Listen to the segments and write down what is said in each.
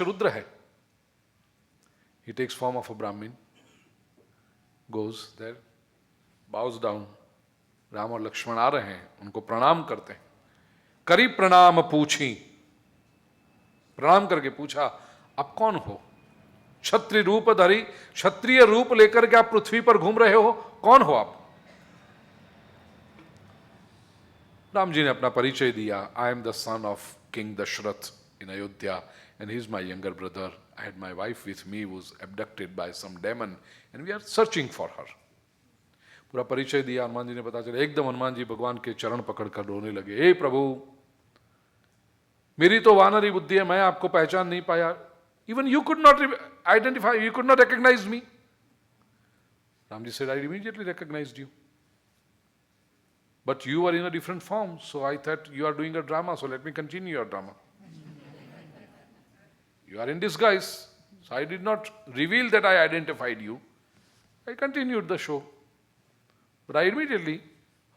रुद्र है. He takes form of a Brahmin, goes there, bows down. Ram और लक्ष्मण आ रहे हैं, उनको प्रणाम करते हैं. करी प्रणाम पूछी, प्रणाम करके पूछा, आप कौन हो? क्षत्रिय रूप धरी, क्षत्रिय रूप लेकर के आप पृथ्वी पर घूम रहे हो, कौन हो आप? राम जी ने अपना परिचय दिया. I am the son of king Dasharath in Ayodhya and he is my younger brother. I had my wife with me who was abducted by some demon and we are searching for her. पूरा परिचय दिया. हनुमान जी ने पता चला. एकदम हनुमान जी भगवान के चरण पकड़कर रोने लगे. हे प्रभु, मेरी तो वानरी बुद्धि है, मैं आपको पहचान नहीं पाया. Even you could not identify, you could not recognize me. Ram ji said, I immediately recognized you. But you were in a different form, so I thought you are doing a drama, so let me continue your drama. You are in disguise, so I did not reveal that I identified you. I continued the show. But I immediately,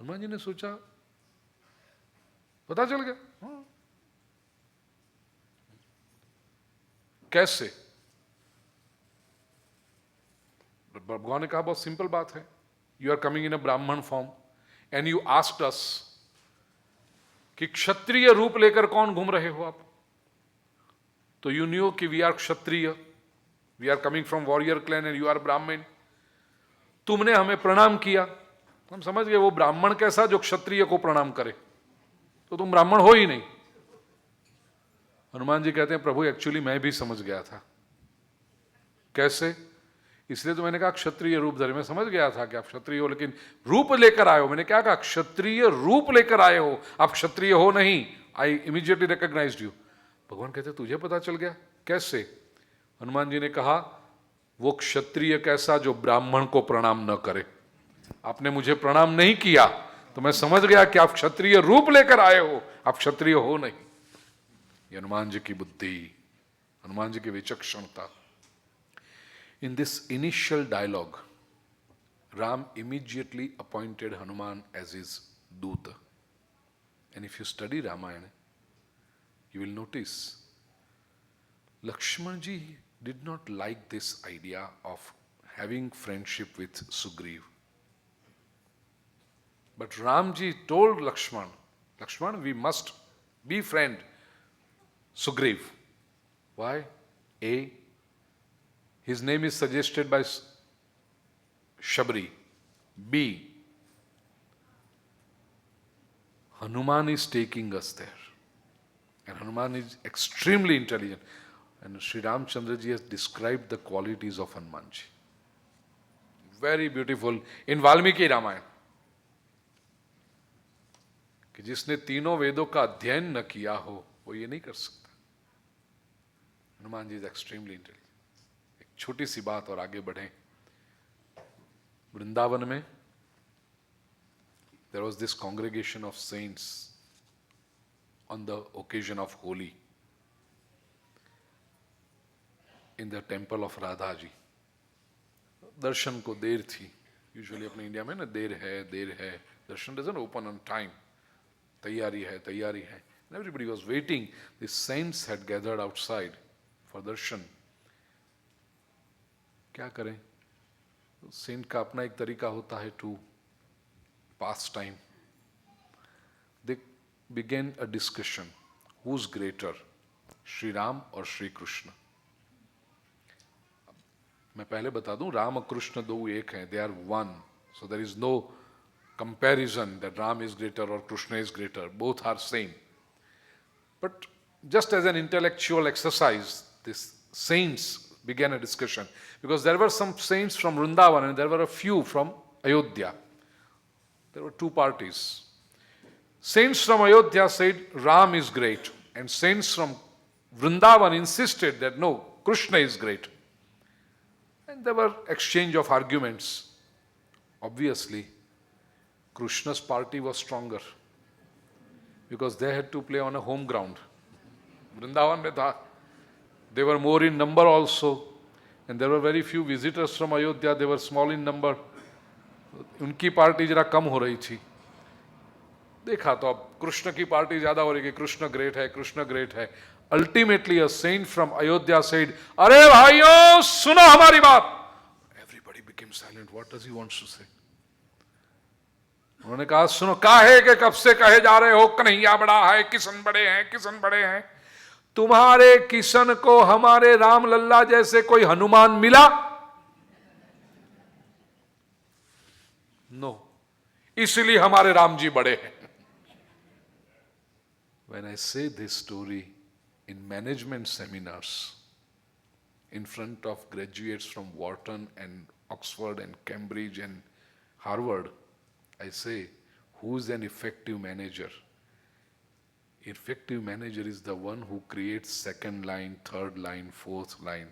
Hanuman ji ने सोचा, पता चल गया. कैसे? भगवान ने कहा बहुत सिंपल बात है. You are coming in a Brahman form and you asked us कि क्षत्रिय रूप लेकर कौन घूम रहे हो आप? तो you knew कि we are Kshatriya, we are coming from warrior clan and you are Brahmin. तुमने हमें प्रणाम किया, हम समझ गए वो ब्राह्मण कैसा जो क्षत्रिय को प्रणाम करे, तो तुम ब्राह्मण हो ही नहीं. हनुमान जी कहते हैं प्रभु एक्चुअली मैं भी समझ गया था. कैसे? इसलिए तो मैंने कहा क्षत्रिय रूप धरे. मैं समझ गया था कि आप क्षत्रिय हो, लेकिन रूप लेकर आए हो. मैंने क्या कहा? क्षत्रिय रूप लेकर आए हो, आप क्षत्रिय हो नहीं. I immediately recognised you. भगवान कहते तुझे पता चल गया कैसे? हनुमान जी ने कहा वो क्षत्रिय कैसा जो ब्राह्मण को प्रणाम न करे. आपने मुझे प्रणाम नहीं किया तो मैं समझ गया कि आप क्षत्रिय रूप लेकर आए हो, आप क्षत्रिय हो नहीं. ये हनुमान जी की बुद्धि, हनुमान जी की विचक्षणता. In this initial dialogue, Ram immediately appointed Hanuman as his Duta. And if you study Ramayana, you will notice Lakshman ji did not like this idea of having friendship with Sugriv. But Ram ji told Lakshman, Lakshman, we must be friend Sugriv. Why? A, his name is suggested by Shabri. B, Hanuman is taking us there. And Hanuman is extremely intelligent. And Sri Ramchandra ji has described the qualities of Hanuman ji. Very beautiful in Valmiki Ramayana. कि जिसने तीनों वेदों का अध्ययन न किया हो वो ये नहीं कर सकता. Hanuman ji is extremely intelligent. एक छोटी सी बात और आगे बढ़ें. वृंदावन में there was this congregation of saints on the occasion of Holi in the temple of Radha ji. दर्शन को देर थी. यूजुअली अपने इंडिया में ना देर है, दर्शन doesn't open on time. तैयारी है. And everybody was waiting. The saints had gathered outside for darshan. क्या करें? सेंट का अपना एक तरीका होता है to pass time. They began a discussion. Who's greater, Shri Ram or Shri Krishna? मैं पहले बता दूं, राम और कृष्ण दो एक हैं. They are one. So there is no comparison that Ram is greater or Krishna is greater. Both are same. But just as an intellectual exercise, these saints began a discussion. Because there were some saints from Vrindavan and there were a few from Ayodhya. There were two parties. Saints from Ayodhya said Ram is great. And saints from Vrindavan insisted that no, Krishna is great. And there were exchange of arguments. Obviously, Krishna's party was stronger because they had to play on a home ground. Vrindavan mein tha. They were more in number also, and there were very few visitors from Ayodhya. They were small in number. उनकी party जरा कम हो रही थी. देखा तो अब कृष्ण की party ज्यादा हो रही है. कृष्ण ग्रेट है. Ultimately, a saint from Ayodhya said, "अरे भाइयों, सुनो हमारी बात." Everybody became silent. What does he want to say? उन्होंने कहा, सुनो, काहे के कब से कहे जा रहे हो कन्हैया बड़ा है, किशन बड़े हैं, किशन बड़े हैं। तुम्हारे किशन को हमारे राम लल्ला जैसे कोई हनुमान मिला? नो, इसलिए हमारे राम जी बड़े हैं। When I say this story in management seminars in front of graduates from Wharton and Oxford and Cambridge and Harvard, I say, who's an effective manager? Effective manager is the one who creates second line, third line, fourth line.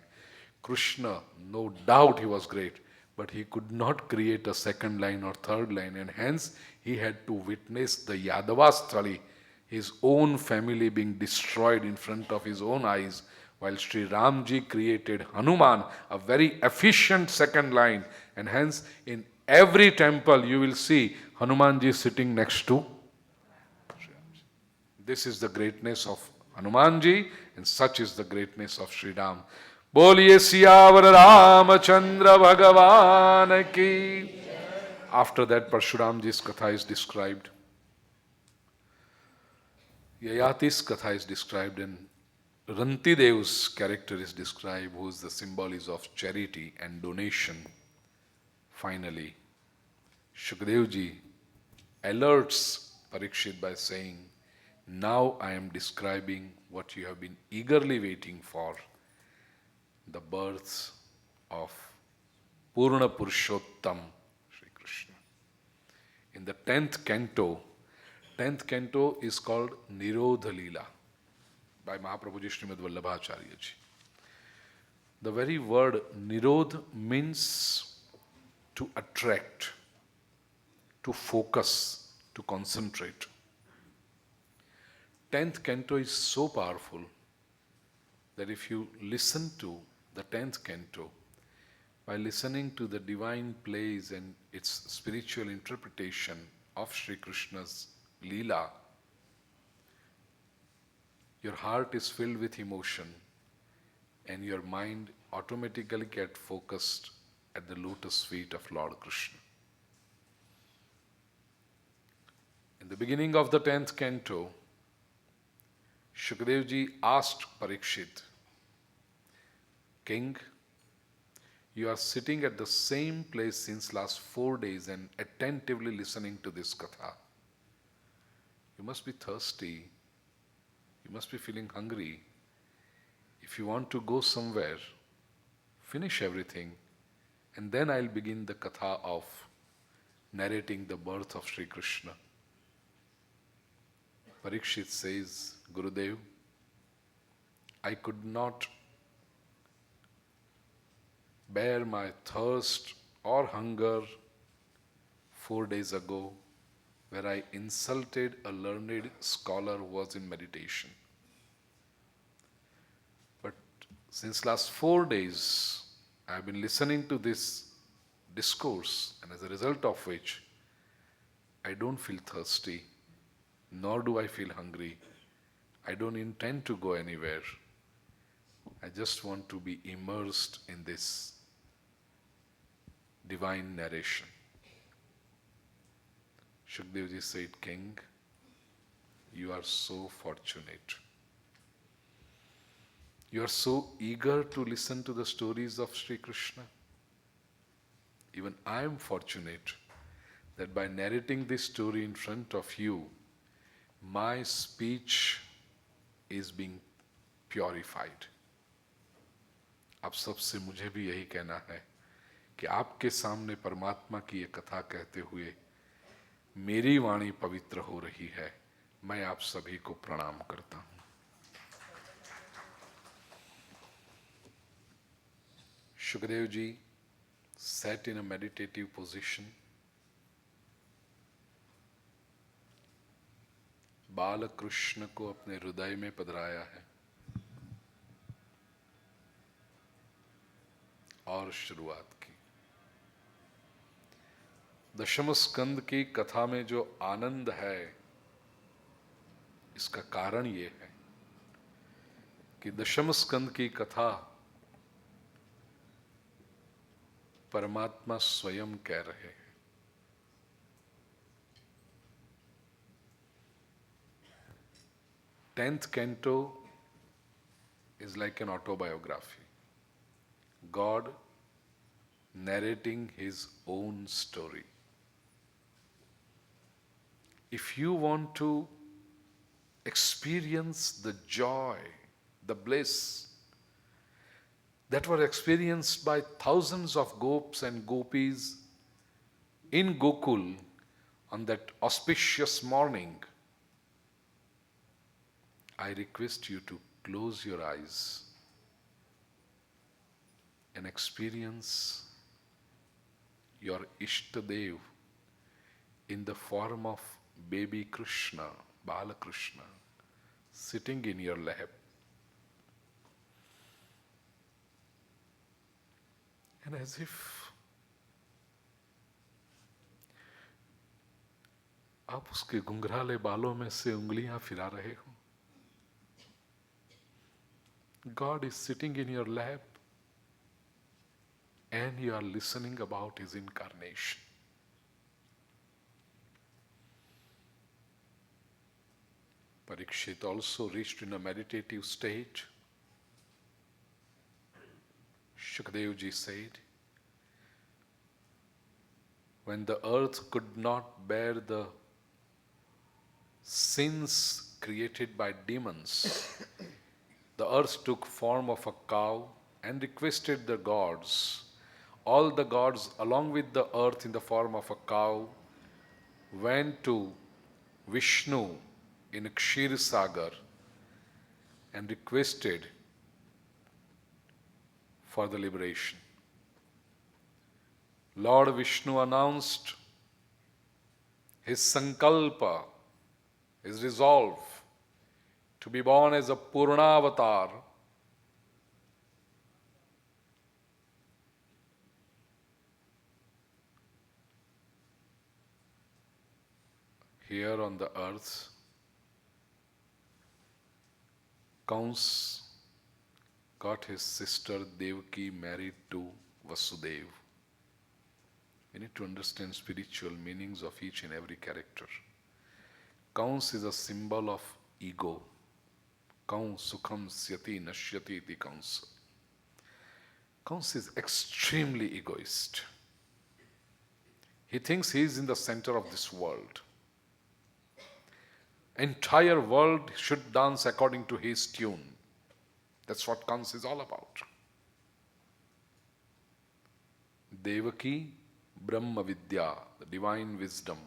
Krishna, no doubt he was great, but he could not create a second line or third line, and hence he had to witness the Yadavasthali, his own family being destroyed in front of his own eyes, while Sri Ramji created Hanuman, a very efficient second line, and hence in every temple you will see Hanumanji sitting next to. This is the greatness of Hanumanji, and such is the greatness of Sri Ram. Boliye Siyavar Ramachandra Bhagavan ki. After that, Parshuramji's katha is described. Yayati's katha is described, and Rantidev's character is described, whose the symbol is of charity and donation. Finally, Shukadevji alerts Parikshit by saying, now I am describing what you have been eagerly waiting for, the birth of Purna Purushottam, Sri Krishna. In the 10th canto is called Nirodha Leela by Mahaprabhuji Srimad Vallabhacharya ji. The very word Nirodh means to attract, to focus, to concentrate. 10th canto is so powerful that if you listen to the 10th canto, by listening to the divine plays and its spiritual interpretation of Sri Krishna's Leela, your heart is filled with emotion and your mind automatically gets focused at the lotus feet of Lord Krishna. In the beginning of the 10th canto, Shukadevji asked Parikshit, King, you are sitting at the same place since last 4 days and attentively listening to this katha. You must be thirsty. You must be feeling hungry. If you want to go somewhere, finish everything, and then I'll begin the katha of narrating the birth of Sri Krishna. Parikshit says, Gurudev, I could not bear my thirst or hunger 4 days ago, where I insulted a learned scholar who was in meditation. But since last 4 days, I have been listening to this discourse, and as a result of which, I don't feel thirsty, nor do I feel hungry. I don't intend to go anywhere. I just want to be immersed in this divine narration. Shukadevji said, King, you are so fortunate. You are so eager to listen to the stories of Sri Krishna. Even I am fortunate that by narrating this story in front of you, my speech is being purified. आप सबसे मुझे भी यही कहना है कि आपके सामने परमात्मा की ये कथा कहते हुए मेरी वाणी पवित्र हो रही है। मैं आप सभी को प्रणाम करता हूं। Shukadevji ji sat in a meditative position. बाल कृष्ण को अपने हृदय में पधराया है और शुरुआत की। दशम स्कंद की कथा में जो आनंद है, इसका कारण ये है कि दशम स्कंद की कथा परमात्मा स्वयं कह रहे हैं। Tenth canto is like an autobiography. God narrating his own story. If you want to experience the joy, the bliss that were experienced by thousands of gopis and gopis in Gokul on that auspicious morning, I request you to close your eyes and experience your Ishtadev in the form of baby Krishna, Bala Krishna, sitting in your lap. And as if आप उसके घुंघराले बालों में से उंगलियां फिरा रहे हो. God is sitting in your lap and you are listening about his incarnation. Parikshit also reached in a meditative state. Shukdev ji said, when the earth could not bear the sins created by demons, the earth took form of a cow and requested the gods. All the gods, along with the earth in the form of a cow, went to Vishnu in Kshir Sagar and requested for the liberation. Lord Vishnu announced his sankalpa, his resolve to be born as a Purnavatar. Here on the earth, Kans got his sister Devaki married to Vasudeva. We need to understand spiritual meanings of each and every character. Kans is a symbol of ego. Kans sukham syati nashyati iti Kans. Kans is extremely egoist. He thinks he is in the center of this world. Entire world should dance according to his tune. That's what Kans is all about. Devaki, Brahma Vidya, the divine wisdom.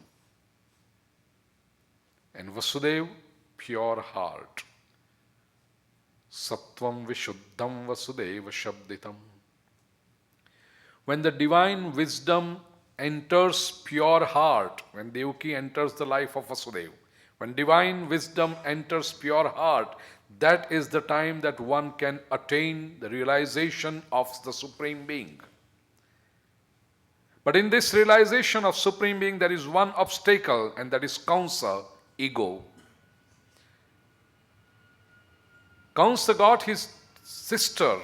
And Vasudev, pure heart. Sattvam Vishuddham Vasudeva Shabditam. When the divine wisdom enters pure heart, when Devaki enters the life of Vasudeva, when divine wisdom enters pure heart, that is the time that one can attain the realization of the Supreme Being. But in this realization of Supreme Being, there is one obstacle, and that is Kansa, ego. Kansa got his sister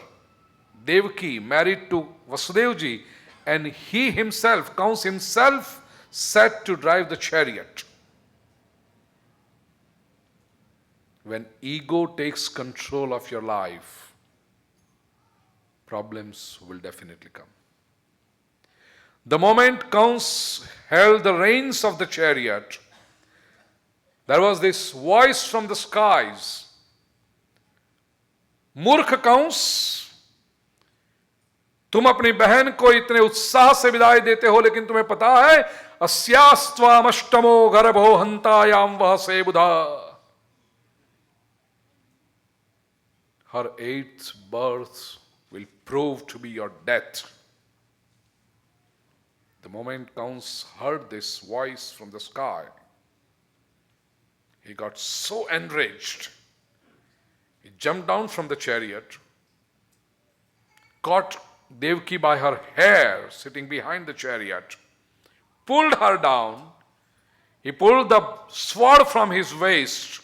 Devaki married to Vasudevji, and he himself, Kansa himself, sat to drive the chariot. When ego takes control of your life, problems will definitely come. The moment Kans held the reins of the chariot, there was this voice from the skies. मूर्ख कंस, तुम अपनी बहन को इतने उत्साह से विदाई देते हो, लेकिन तुम्हें पता है अस्यास्त्वामष्टमो गर्भो हंतायाम वह से बुधा. Her 8th birth will prove to be your death. The moment Kans heard this voice from the sky, he got so enraged. He jumped down from the chariot, caught Devaki by her hair sitting behind the chariot, pulled her down. He pulled the sword from his waist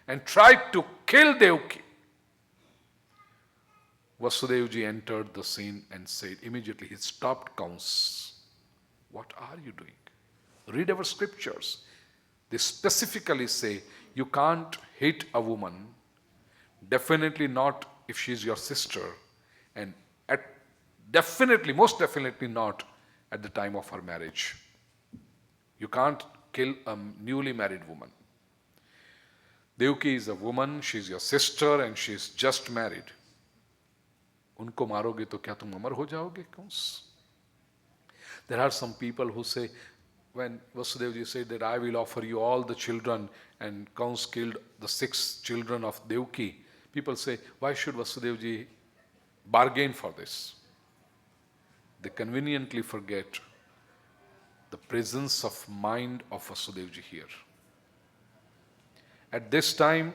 and tried to kill Devaki. Vasudevji entered the scene and said, immediately he stopped Kans. What are you doing? Read our scriptures. They specifically say you can't hate a woman, definitely not if she's your sister, and most definitely not at the time of her marriage. You can't kill a newly married woman. Devki is a woman, she's your sister and she's just married. उनको मारोगे तो क्या तुम अमर हो जाओगे? Kans? There are some people who say, when Vasudevji said that I will offer you all the children, and Kans killed the 6 children of Devki, people say, why should Vasudevji bargain for this? They conveniently forget the presence of mind of Vasudevji here. At this time,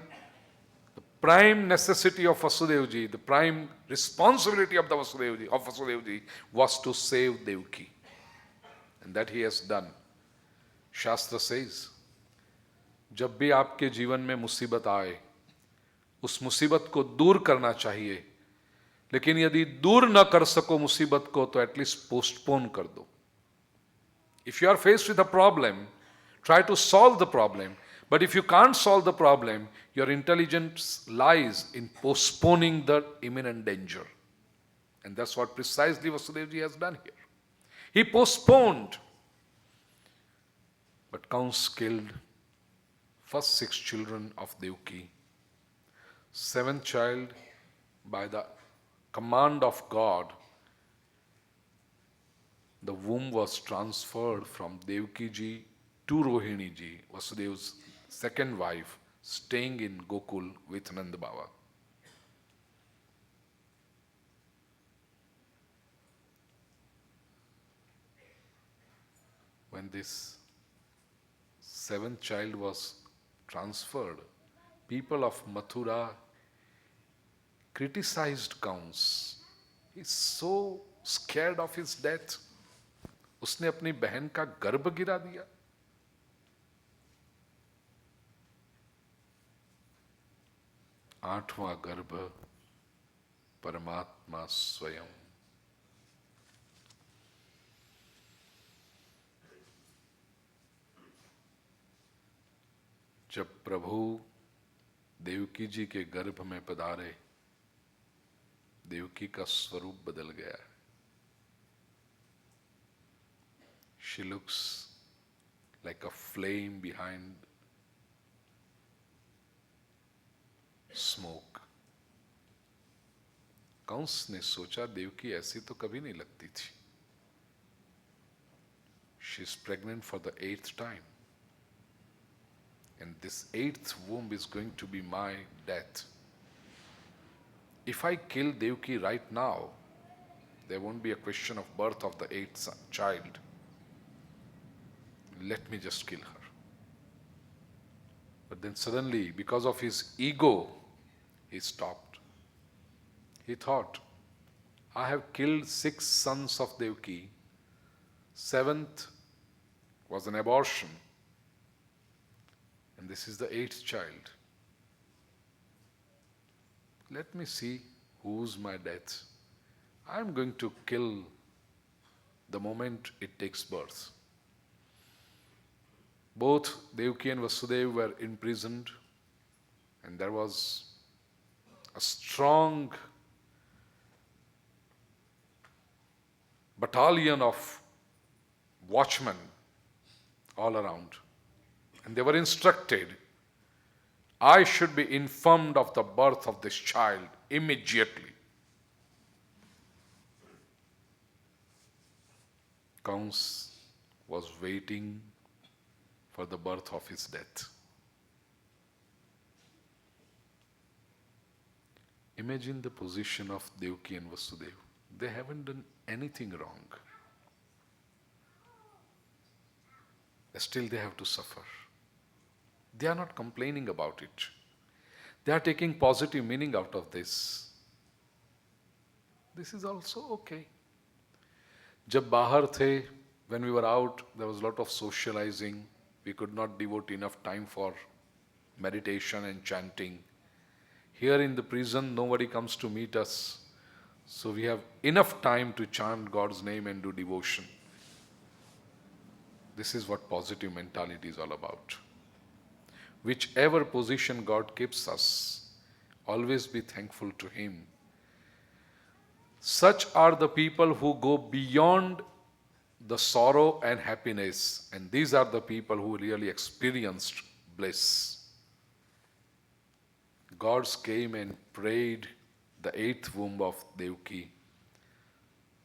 the prime necessity of Vasudevji, the prime responsibility of Vasudevji was to save Devki. And that he has done. Shastra says, जब भी आपके जीवन में मुसीबत आए, उस मुसीबत को दूर करना चाहिए, लेकिन यदि दूर न कर सको मुसीबत को तो एटलीस्ट पोस्टपोन कर दो. If you are faced with a problem, try to solve the problem. But if you can't solve the problem, your intelligence lies in postponing the imminent danger. And that's what precisely Vasudevji has done here. He postponed. But Kans killed first 6 children of Devki. 7th child, by the command of God, the womb was transferred from Devki ji to Rohini ji, Vasudev's second wife, staying in Gokul with Nanda Baba. When this 7th child was transferred, people of Mathura criticized Kans. He's so scared of his death. उसने अपनी बहन का गर्भ गिरा दिया. आठवां गर्भ परमात्मा स्वयं. जब प्रभु देवकी जी के गर्भ में पधारे, देवकी का स्वरूप बदल गया. She looks like a flame behind smoke. Kans ने सोचा देवकी ऐसी तो कभी नहीं लगती थी. She is pregnant for the 8th time. And this 8th womb is going to be my death. If I kill Devki right now, there won't be a question of birth of the 8th child. Let me just kill her. But then suddenly, because of his ego, he stopped. He thought, I have killed 6 sons of Devki. 7th was an abortion. And this is the 8th child. Let me see who's my death. I'm going to kill the moment it takes birth. Both Devki and Vasudev were imprisoned, and there was a strong battalion of watchmen all around. And they were instructed, I should be informed of the birth of this child immediately. Kans was waiting for the birth of his death. Imagine the position of Devki and Vasudev. They haven't done anything wrong. Still they have to suffer. They are not complaining about it. They are taking positive meaning out of this. This is also okay. जब बाहर थे, when we were out, there was a lot of socializing. We could not devote enough time for meditation and chanting. Here in the prison, nobody comes to meet us. So we have enough time to chant God's name and do devotion. This is what positive mentality is all about. Whichever position God keeps us, always be thankful to Him. Such are the people who go beyond the sorrow and happiness, and these are the people who really experienced bliss. Gods came and prayed the eighth womb of Devaki.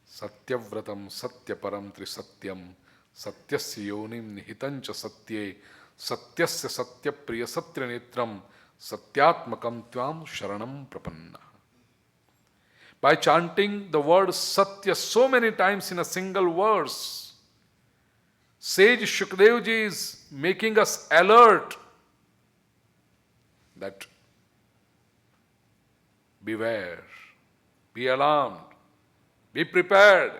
Satyavratam satyaparam trisatyam satyasya yonim nihitancha satye satyasya satyapriya satyanetram satyatmakam tvam sharanam prapanna. By chanting the word Satya so many times in a single verse, Sage Shukdev Ji is making us alert that beware, be alarmed, be prepared.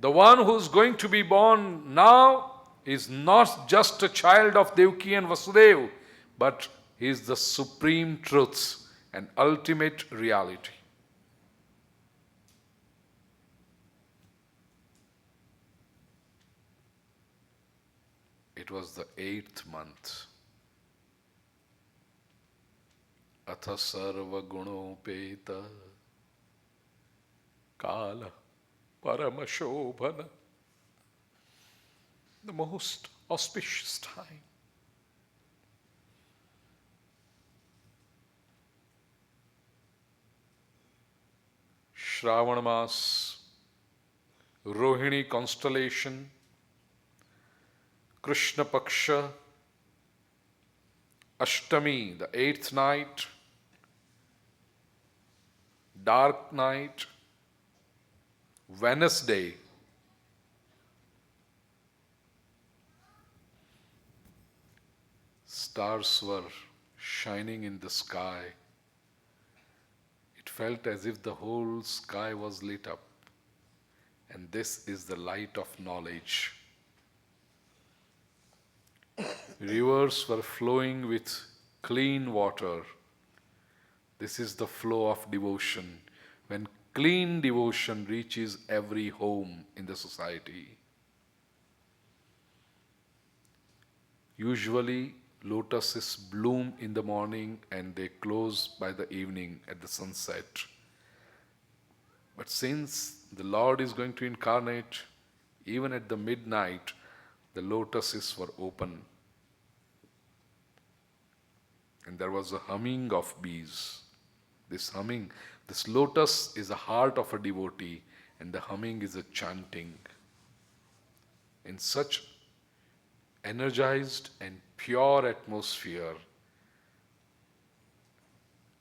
The one who is going to be born now is not just a child of Devaki and Vasudev, but he is the supreme truth and ultimate reality. It was the 8th month. Atha sarva gunopeta kala paramashobhana. The most auspicious time. Shravan Mas, Rohini constellation, Krishna Paksha, Ashtami, the 8th night, dark night, Wednesday, stars were shining in the sky. It felt as if the whole sky was lit up, and this is the light of knowledge. Rivers were flowing with clean water. This is the flow of devotion, when clean devotion reaches every home in the society. Usually, lotuses bloom in the morning and they close by the evening at the sunset. But since the Lord is going to incarnate, even at the midnight, the lotuses were open. And there was a humming of bees. This humming, this lotus is the heart of a devotee, and the humming is a chanting. In such energized and pure atmosphere,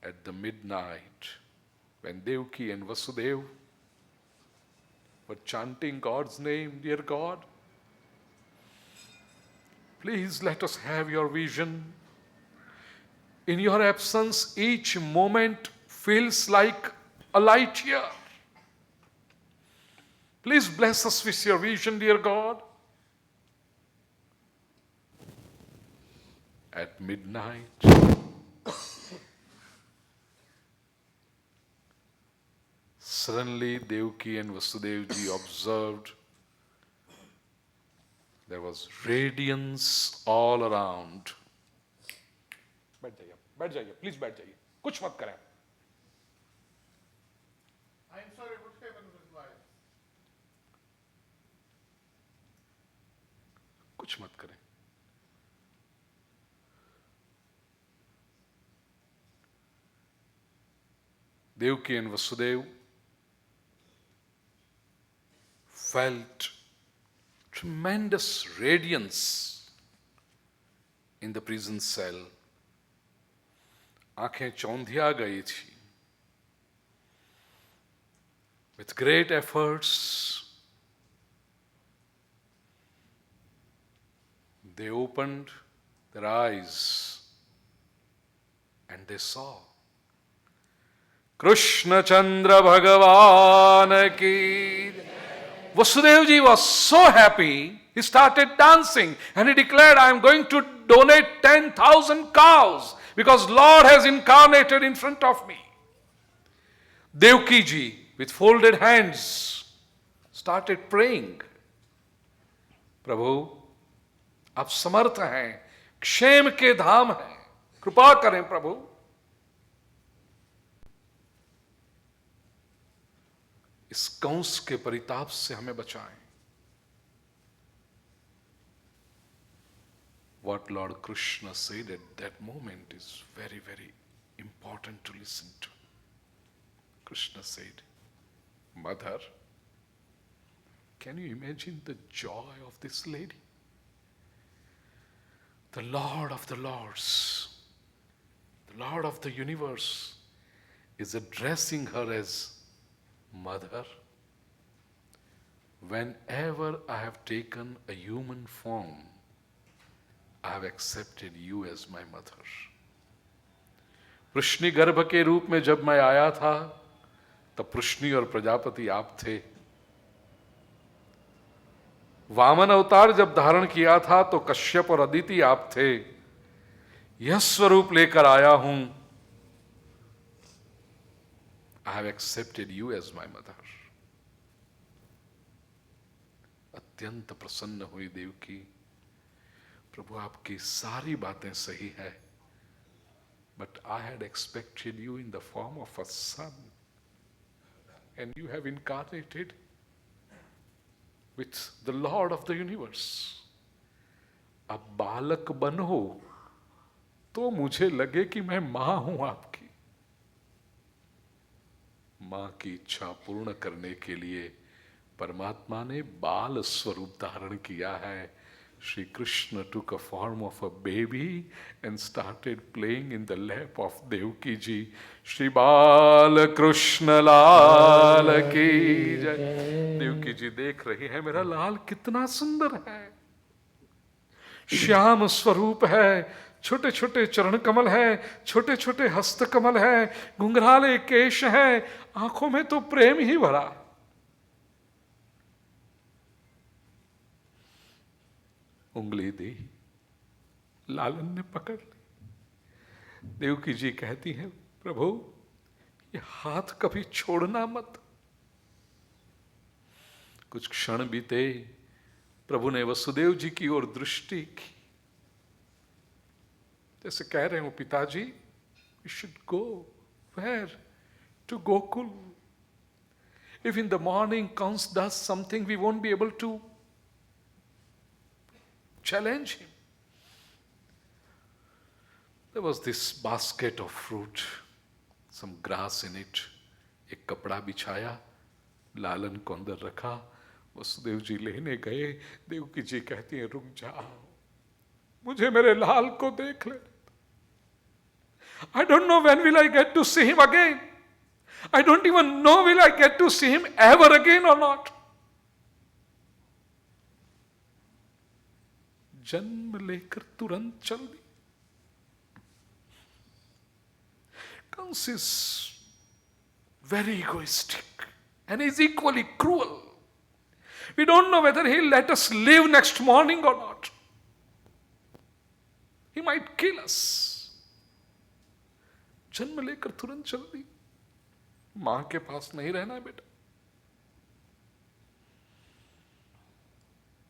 at the midnight, when Devaki and Vasudev were chanting God's name, dear God, please let us have your vision. In your absence, each moment feels like a light year. Please bless us with your vision, dear God. At midnight, suddenly Devaki and Vasudev Ji observed there was radiance all around. बैठ जाइए, please बैठ जाइए, कुछ मत करें. I'm sorry, what happened with life? कुछ मत करें. Devaki and Vasudev felt tremendous radiance in the prison cell. आंखें चौंधिया गई थी. With great efforts, they opened their eyes and they saw Krishna Chandra Bhagavan ki. Vasudev Ji was so happy, he started dancing and he declared, I am going to donate 10,000 cows because Lord has incarnated in front of me. Devki ji, with folded hands, started praying. प्रभु, आप समर्थ हैं, क्षेम के धाम हैं, कृपा करें प्रभु. इस कंस के परिताप से हमें बचाएं. What Lord Krishna said at that moment is very, very important to listen to. Krishna said, Mother, can you imagine the joy of this lady? The Lord of the Lords, the Lord of the universe is addressing her as Mother. Whenever I have taken a human form, I have accepted you as my mother. Vrishni गर्भ के रूप में जब मैं आया था, तब वृष्णि और प्रजापति आप थे. वामन अवतार जब धारण किया था, तो कश्यप और अदिति आप थे. यह स्वरूप लेकर आया हूं. I have accepted you as my mother. अत्यंत प्रसन्न हुई देवकी. प्रभु, आपकी सारी बातें सही है, but I had expected you in the form of a son, and you have incarnated with the Lord of the universe. अब बालक बनो तो मुझे लगे कि मैं मां हूं आपकी. मां की इच्छा पूर्ण करने के लिए परमात्मा ने बाल स्वरूप धारण किया है. Shri Krishna took a form of a baby and started playing in the lap of Devaki ji. Shri Bal Krishna Lal ki jai. Devaki ji देख रही है, मेरा लाल कितना सुंदर है. श्याम स्वरूप है, छोटे छोटे चरण कमल है, छोटे छोटे हस्त कमल है, घुंघराले केश है, आंखों में तो प्रेम ही भरा. उंगली दी, लालन ने पकड़ ली. देवकी जी कहती हैं, प्रभु, ये हाथ कभी छोड़ना मत. कुछ क्षण बीते. प्रभु ने वसुदेव जी की ओर दृष्टि की, जैसे कह रहे हो, पिताजी, we should go. Where? To Gokul. If in the morning Kans does something, we won't be able to challenge him. There was this basket of fruit, some grass in it. एक कपड़ा बिछाया, लालन को अंदर रखा. वसुदेव जी लेने गए. देवकी जी कहती हैं, रुक जाओ, मुझे मेरे लाल को देख ले. I don't know when will I get to see him again. I don't even know will I get to see him ever again or not. जन्म लेकर तुरंत चल दी. Kans is very egoistic and is equally cruel. We don't know whether he'll let us live next morning or not. He might kill us. जन्म लेकर तुरंत चल दी. मां के पास नहीं रहना है बेटा.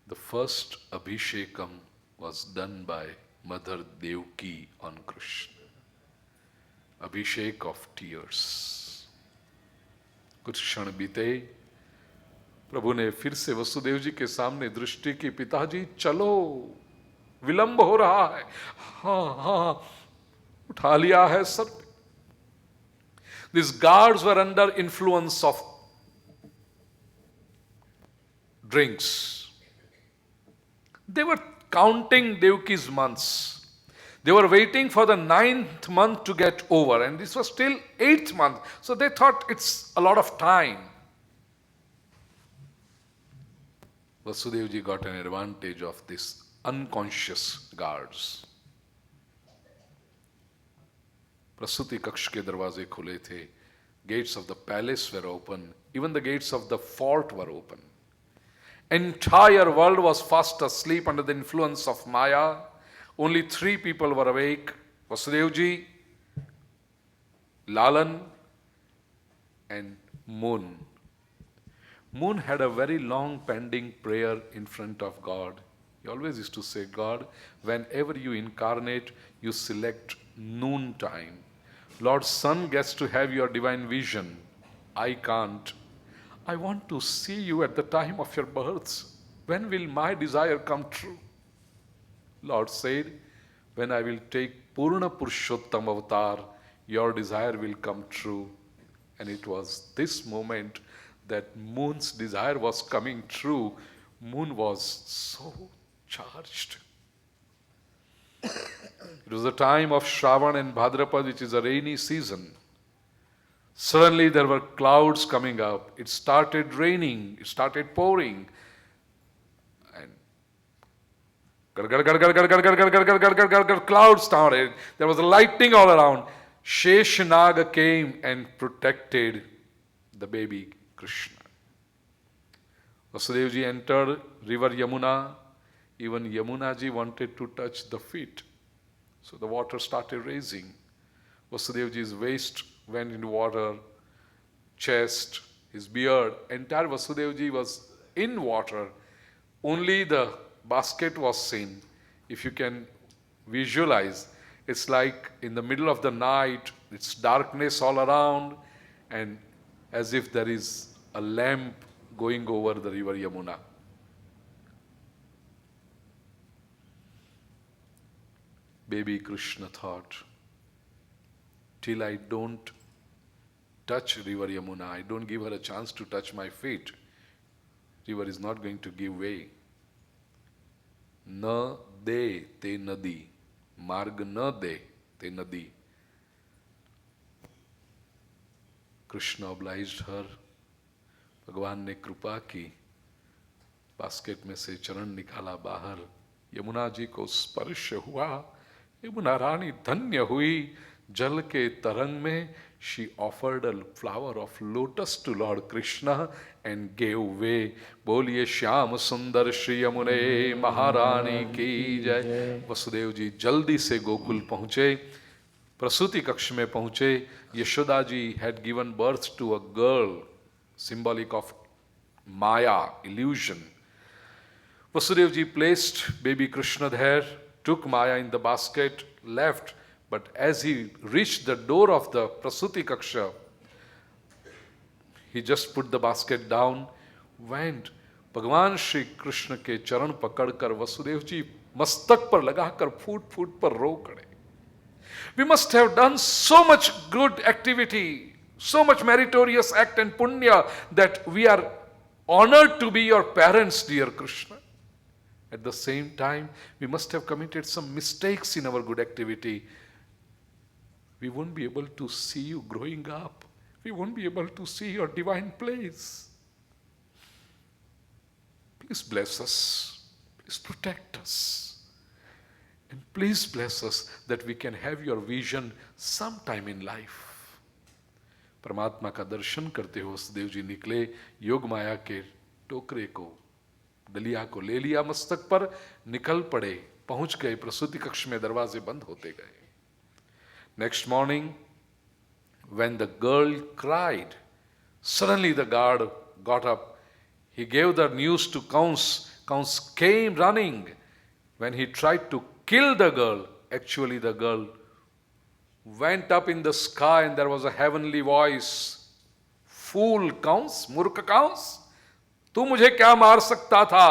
The first Abhishekam was done by Mother Devki on Krishna. Abhishek of tears. कुछ क्षण बीते. प्रभु ने फिर से वसुदेव जी के सामने दृष्टि की. पिताजी चलो, विलंब हो रहा है. हाँ, उठा लिया है sir. These guards were under influence of drinks. They were counting Devki's months. They were waiting for the 9th month to get over, and this was still 8th month. So they thought it's a lot of time. Vasudev ji got an advantage of this unconscious guards. प्रसूति कक्ष के दरवाजे खुले थे. Gates of the palace were open. Even the gates of the fort were open. Entire world was fast asleep under the influence of Maya. Only 3 people were awake: Vasudev ji, Lalan, and Moon. Moon had a very long pending prayer in front of God. He always used to say, God, whenever you incarnate, you select noon time. Lord, sun gets to have your divine vision. I can't. I want to see you at the time of your births. When will my desire come true? Lord said, when I will take Purna Purushottam avatar, your desire will come true. And it was this moment that Moon's desire was coming true. Moon was so charged. It was the time of Shravan and Bhadrapad, which is a rainy season. Suddenly there were clouds coming up. It started raining. It started pouring. And clouds started. There was lightning all around. Sheshanaga came and protected the baby Krishna. Vasudevji entered river Yamuna. Even Yamunaji wanted to touch the feet. So the water started raising. Vasudevji's waist went into water, chest, his beard. Entire Vasudevji was in water. Only the basket was seen. If you can visualize, it's like in the middle of the night, it's darkness all around, and as if there is a lamp going over the river Yamuna. Baby Krishna thought, till I don't touch river Yamuna, I don't give her a chance to touch my feet, river is not going to give way. Na de te nadi, marg na de te nadi. Krishna obliged her. भगवान ने कृपा की, basket में से चरण निकाला बाहर, यमुना जी को स्पर्श हुआ, यमुना रानी धन्य हुई. जल के तरंग में she offered a flower of lotus to Lord Krishna and gave way. बोलिए श्याम सुंदर श्री यमुने महारानी की जय. वसुदेव जी जल्दी से गोकुल पहुंचे, प्रसूति कक्ष में पहुंचे. Yashoda ji had given birth to a girl, symbolic of Maya, illusion. Vasudev ji placed baby Krishna there, took Maya in the basket, left, but as he reached the door of the Prasuti Kaksha, he just put the basket down, went. भगवान श्री कृष्ण के चरण पकड़कर वसुदेव जी मस्तक पर लगाकर फूट फूट पर रो पड़े. We must have done so much good activity, so much meritorious act and punya that we are honored to be your parents, dear Krishna. At the same time, we must have committed some mistakes in our good activity. We won't be able to see you growing up. We won't be able to see your divine place. Please bless us. Please protect us. And please bless us that we can have your vision sometime in life. परमात्मा का दर्शन करते हुए वसुदेव जी निकले. योग माया के टोकरे को, डलिया को ले लिया मस्तक पर, निकल पड़े, पहुंच गए प्रसूति कक्ष में. दरवाजे बंद होते गए. Next morning, when the girl cried, suddenly the guard got up. He gave the news to Kans. Kans came running. When he tried to kill the girl, actually the girl went up in the sky and there was a heavenly voice. Fool Kans, Murkha Kans, तू मुझे क्या मार सकता था?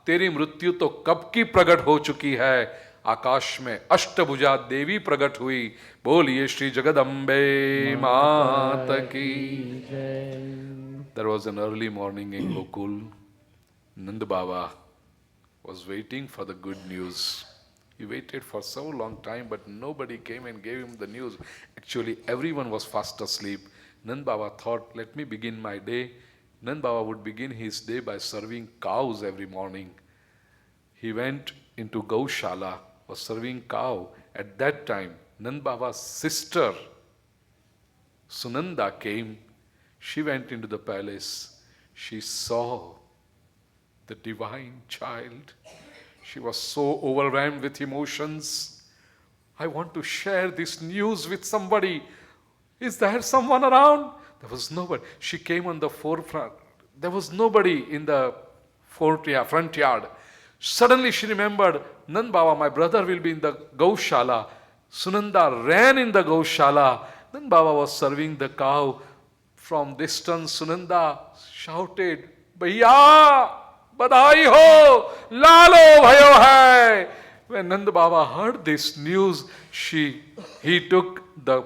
तेरी मृत्यु तो कब की प्रकट हो चुकी है. आकाश में अष्टभुजा देवी प्रकट हुई. बोलिए श्री जगदम्बे मात की. There was an early morning in Gokul. Nand Baba was waiting for the good news. He waited for so long time, but nobody came and gave him the news. Actually, everyone was fast asleep. Nand Baba thought, let me begin my day. Nand Baba would begin his day by serving cows every morning. He went into Gaushala, was serving cow. At that time, Nand Baba's sister, Sunanda, came. She went into the palace. She saw the divine child. She was so overwhelmed with emotions. I want to share this news with somebody. Is there someone around? There was nobody. She came on the forefront. There was nobody in the front yard. Suddenly she remembered, Nand Baba, my brother will be in the Gaushala. Sunanda ran in the Gaushala. Nand Baba was serving the cow. From distance, Sunanda shouted, Bhaiya, badhai ho, lalo bhayo hai. When Nand Baba heard this news, he took the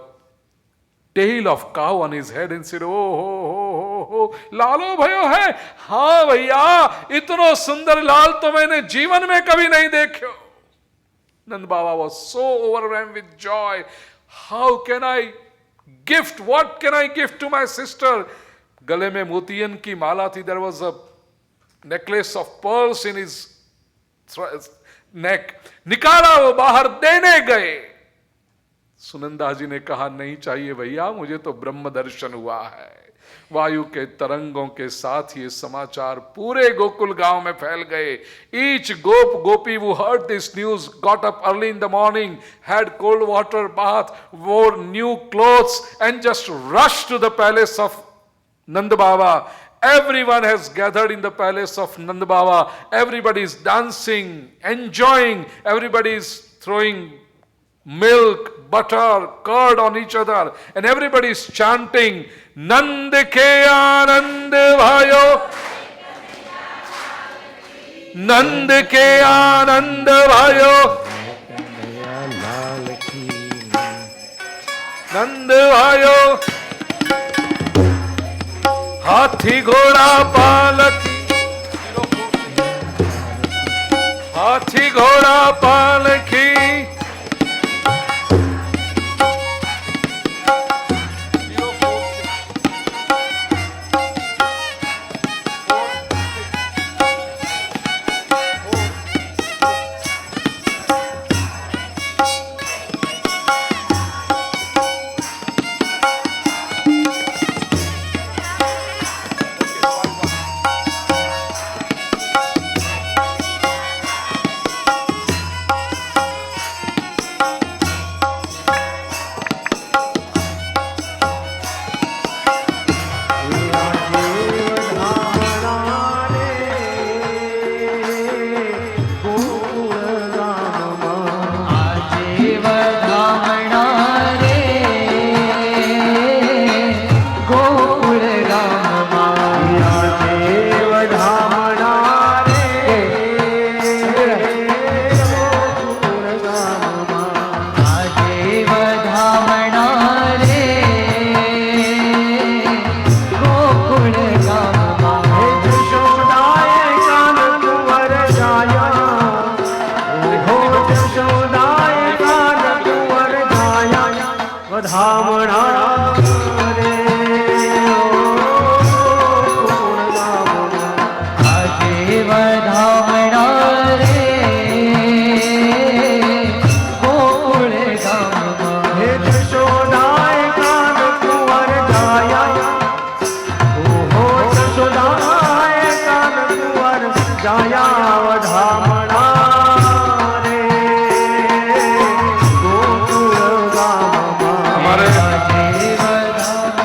tail of cow on his head and said, oh, लालो भयो है. हाँ भैया, इतनो सुंदर लाल तो मैंने जीवन में कभी नहीं देखो. Nand Baba was so overwhelmed with joy. How can I gift? What can I gift to my sister? गले में मोतियन की माला थी. There was a necklace of pearls in his neck. निकाला वो बाहर देने गए. सुनंदा जी ने कहा, नहीं चाहिए भैया, मुझे तो ब्रह्म दर्शन हुआ है. वायु के तरंगों के साथ ये समाचार पूरे गोकुल गांव में फैल गए. Each gopi who heard this news got up early in the morning, had cold water bath, wore new clothes and just rushed to the palace of Nand Baba. Everyone has gathered in the palace of Nand Baba. Everybody is dancing, enjoying. Everybody is throwing milk, butter, curd on each other, and everybody is chanting, Nand ke Anand Bhayo, Nand ke Anand Bhayo, Nand Bhayo, Hathi Ghoda Palaki, Hathi Ghoda Palaki.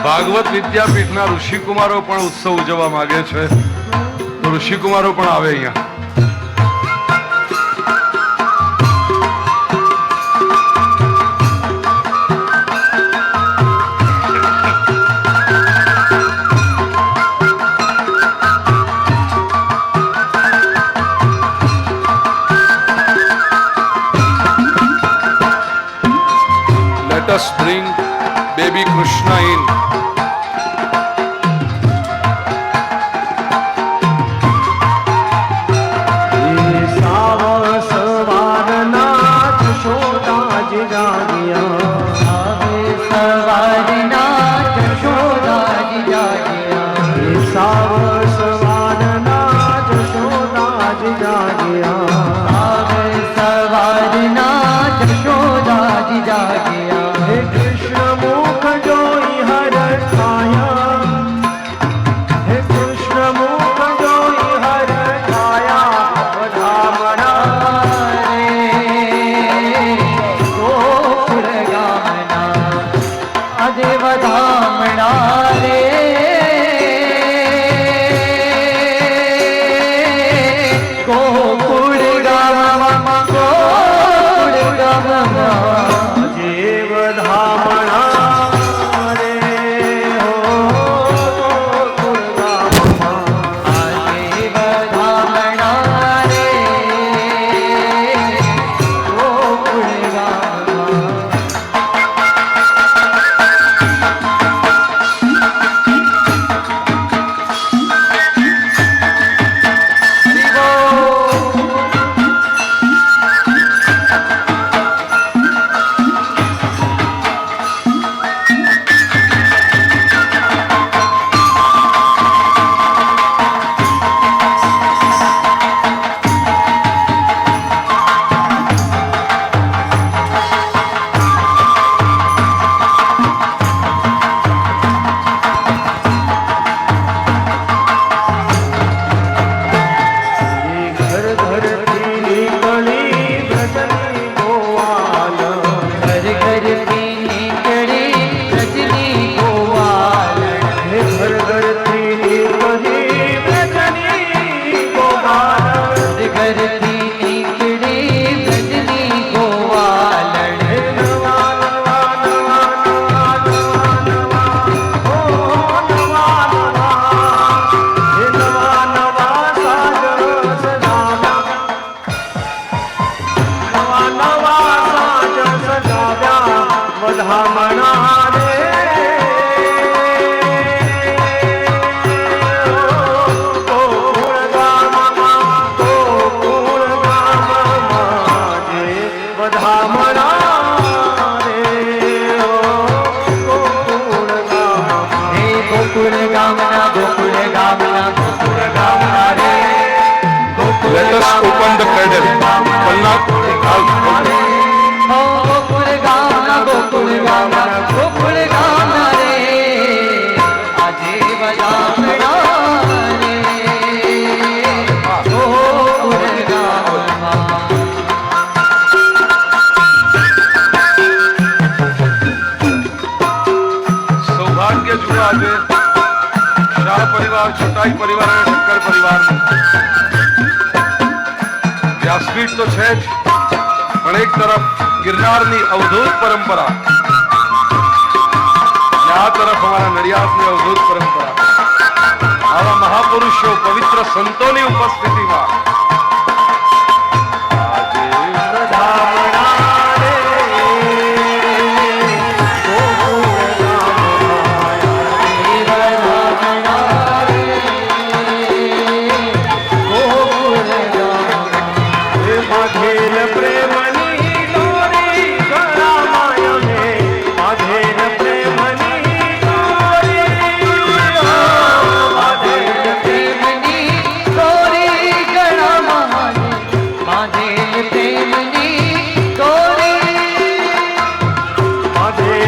Bhagavat વિદ્યાપીઠના ઋષિકુમારો પણ ઉત્સવ ઉજવવા માંગે છે, તો ઋષિકુમારો પણ આવે અહીંયા. Let us bring baby Krishna in. देवधामणा रे ગામના ગોકુળ ગામના રે Let us open the cradle. Palnak, Gokul ગામના ગોકુળ ગામના રે આજે બજામણા રે ગોકુળ ગામમાં સૌભાગ્ય જુઓ આજે શાહ પરિવાર, છટાઈ પરિવાર અને શંકર પરિવારનું. વ્યાસપીઠ તો છે જ, પણ એક તરફ ગિરનારની અવધૂત પરંપરા અને આ તરફ અમારા નડિયાદની અવધૂત પરંપરા. આવા મહાપુરુષો, પવિત્ર સંતોની ઉપસ્થિતિમાં આજે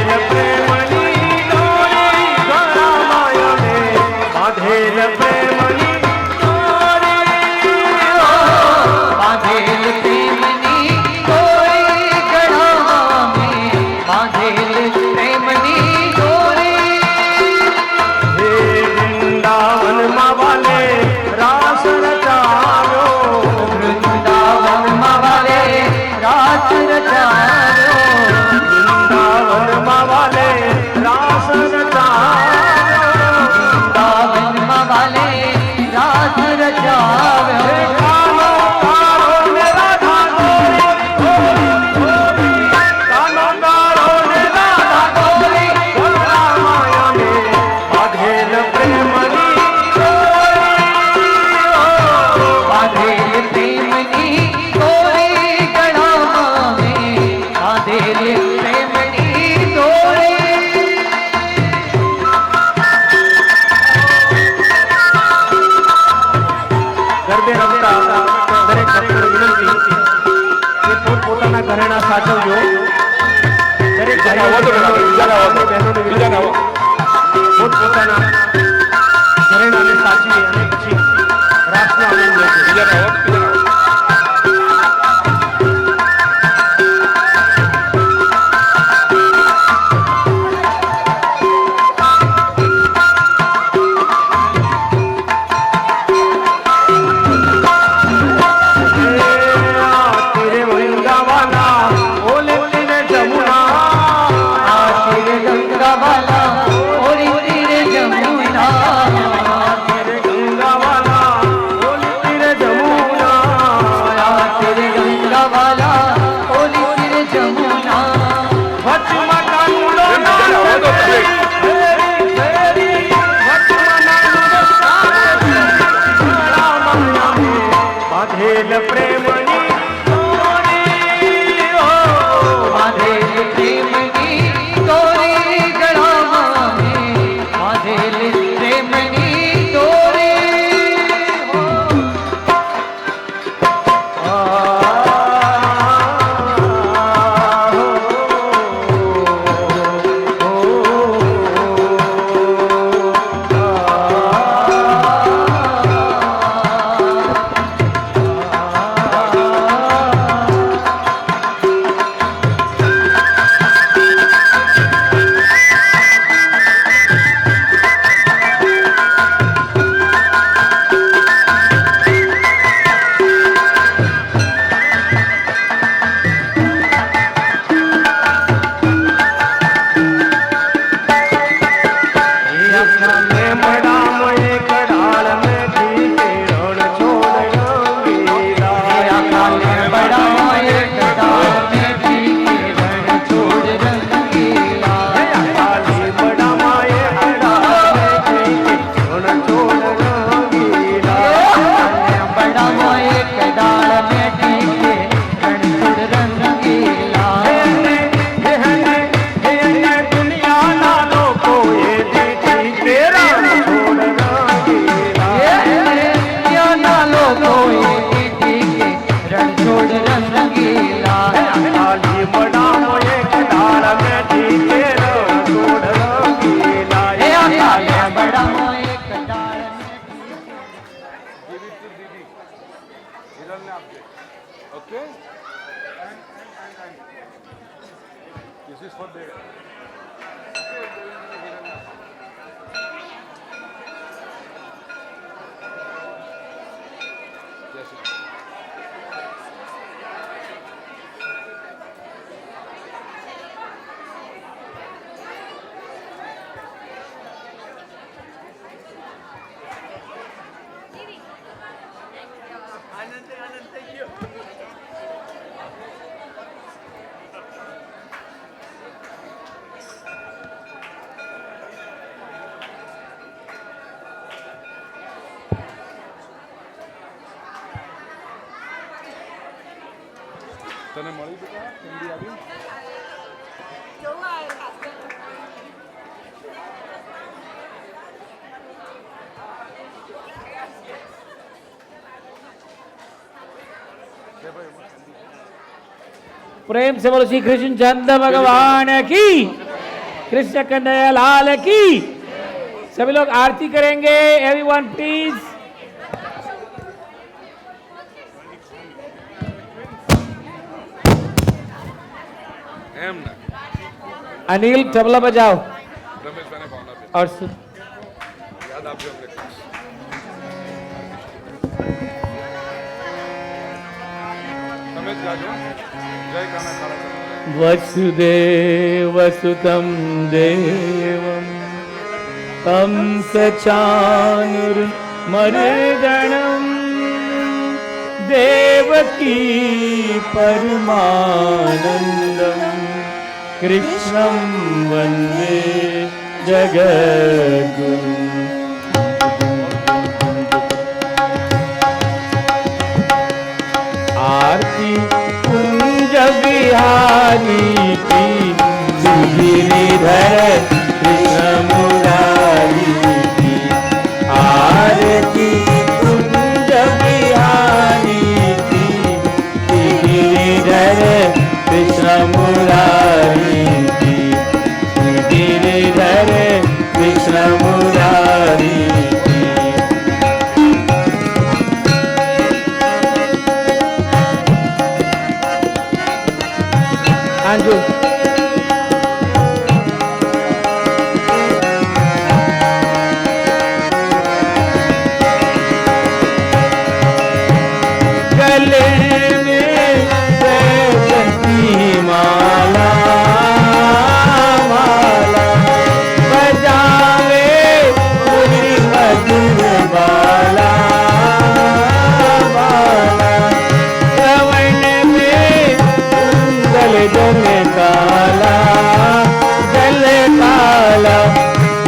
ઘરેણા સાચવજો. દરેક પોતપોતાના ઘરેણાને સાચવી અને પછી રાષ્ટ્રનો આનંદ લેજો. તને મળી બેટા કેન્ડી આવી प्रेम से बोलो श्री कृष्ण चंद्र भगवान की, कृष्ण कन्हैया लाल की। सभी लोग आरती करेंगे। Everyone please. એમ ને अनिल तबला बजाओ રમેશભાઈને ભાવના બેન और યાદ આપજો અમને ખાસ તમે જ ગાજો જય કાના કાળા वसुदेव सुतं देवं कंसचाणूरमर्दनं देवकी परमानन्दं कृष्णं वन्दे जगद्गुरुम्। आरती कुंज बिहारी की, गिरिधर कृष्ण मुरारी की। आरती कुंज बिहारी की, गिरिधर कृष्ण मुरारी की। गिरिधर कृष्ण मुरारी की। अंजू गले में बैठती माला, माला बजावे पूरी मधुर बाला, बाला श्रवण में जल जल काला, जल काला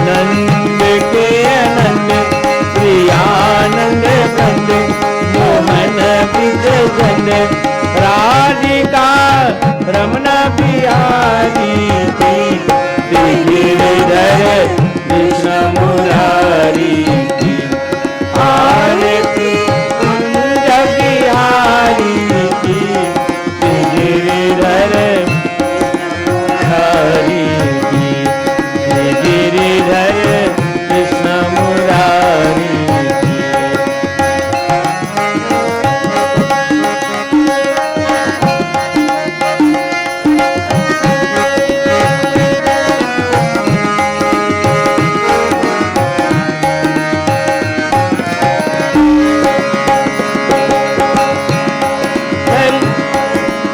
नंद के आनंद प्रियानंद कंद मोहन ब्रिज जन राधिका रमन बिहारी की। गिरिधर कृष्ण मुरारी की। आरती कुंज बिहारी की, गिरिधर हरि की। गिरिधर कृष्ण मुरारी की।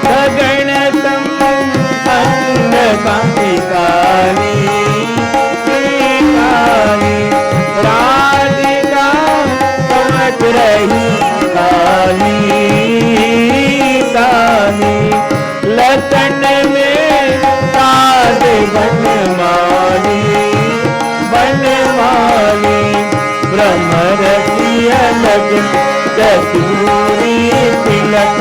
गगन संबंध काली काली राधिका समझ रही काली काली। लसन में साध बनमाली, बनमाली भ्रमर की अलग कसूरी तिलक